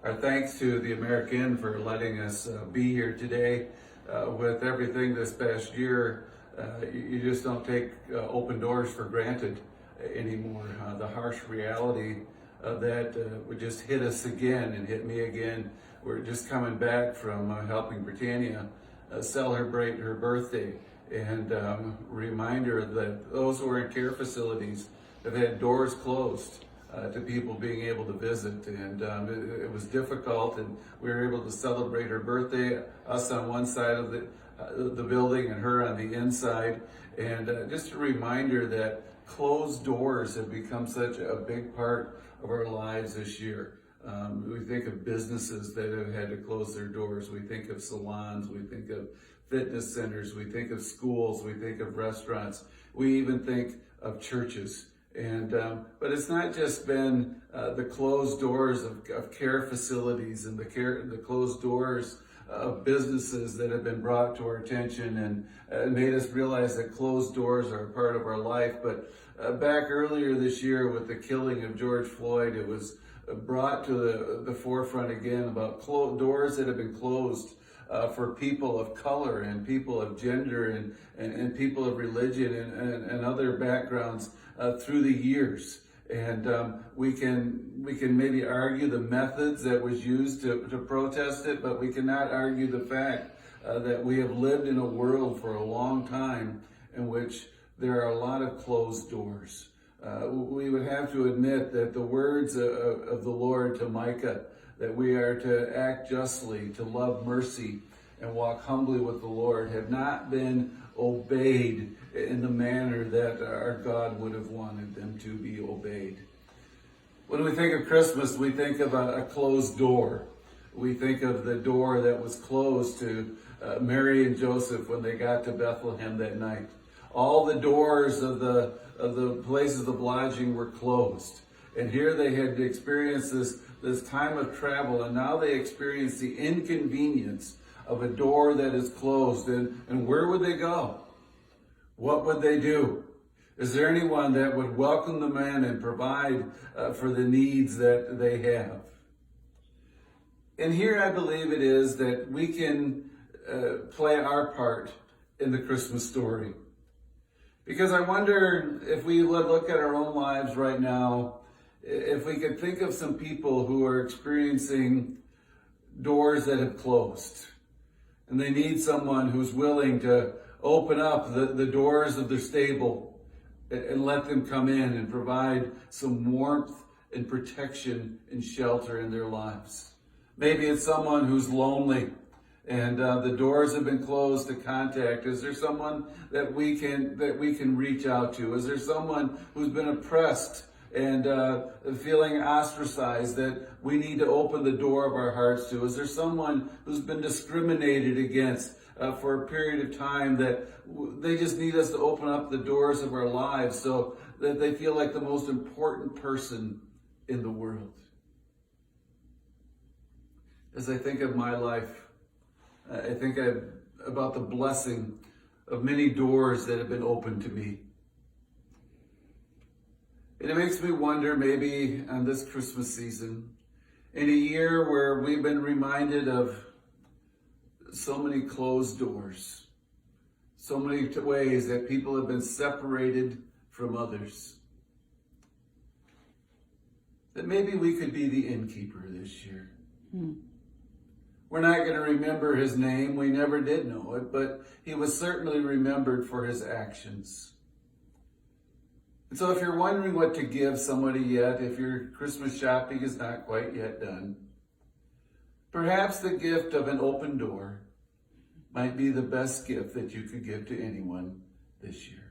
Our thanks to the American for letting us be here today. With everything this past year, you just don't take open doors for granted anymore. The harsh reality of that would just hit us again and hit me again. We're just coming back from helping Britannia celebrate her birthday, and reminder that those who are in care facilities have had doors closed to people being able to visit, and it was difficult, and we were able to celebrate her birthday, us on one side of the building and her on the inside, and just a reminder that closed doors have become such a big part of our lives this year. We think of businesses that have had to close their doors. We think of salons. We think of fitness centers. We think of schools. We think of restaurants. We even think of churches. And but it's not just been the closed doors of care facilities and the closed doors of businesses that have been brought to our attention and made us realize that closed doors are a part of our life. But back earlier this year with the killing of George Floyd, it was brought to the forefront again about doors that have been closed for people of color and people of gender and people of religion and other backgrounds through the years. And we can maybe argue the methods that was used to protest it, but we cannot argue the fact that we have lived in a world for a long time in which there are a lot of closed doors. We would have to admit that the words of the Lord to Micah, that we are to act justly, to love mercy, and walk humbly with the Lord, have not been obeyed in the manner that our God would have wanted them to be obeyed. When we think of Christmas, we think of a closed door. We think of the door that was closed to Mary and Joseph when they got to Bethlehem that night. All the doors of the places of lodging were closed. And here they had experienced this time of travel, and now they experience the inconvenience of a door that is closed. And where would they go? What would they do? Is there anyone that would welcome them in and provide for the needs that they have? And here I believe it is that we can play our part in the Christmas story. Because I wonder if we look at our own lives right now, if we could think of some people who are experiencing doors that have closed. And they need someone who's willing to open up the doors of their stable and let them come in and provide some warmth and protection and shelter in their lives. Maybe it's someone who's lonely and the doors have been closed to contact. Is there someone that we can reach out to? Is there someone who's been oppressed and feeling ostracized that we need to open the door of our hearts to? Is there someone who's been discriminated against for a period of time that they just need us to open up the doors of our lives so that they feel like the most important person in the world? As I think of my life, I think about the blessing of many doors that have been opened to me. And it makes me wonder, maybe on this Christmas season, in a year where we've been reminded of so many closed doors, so many ways that people have been separated from others, that maybe we could be the innkeeper this year. We're not going to remember his name. We never did know it, but he was certainly remembered for his actions. And so if you're wondering what to give somebody yet, if your Christmas shopping is not quite yet done, perhaps the gift of an open door might be the best gift that you could give to anyone this year.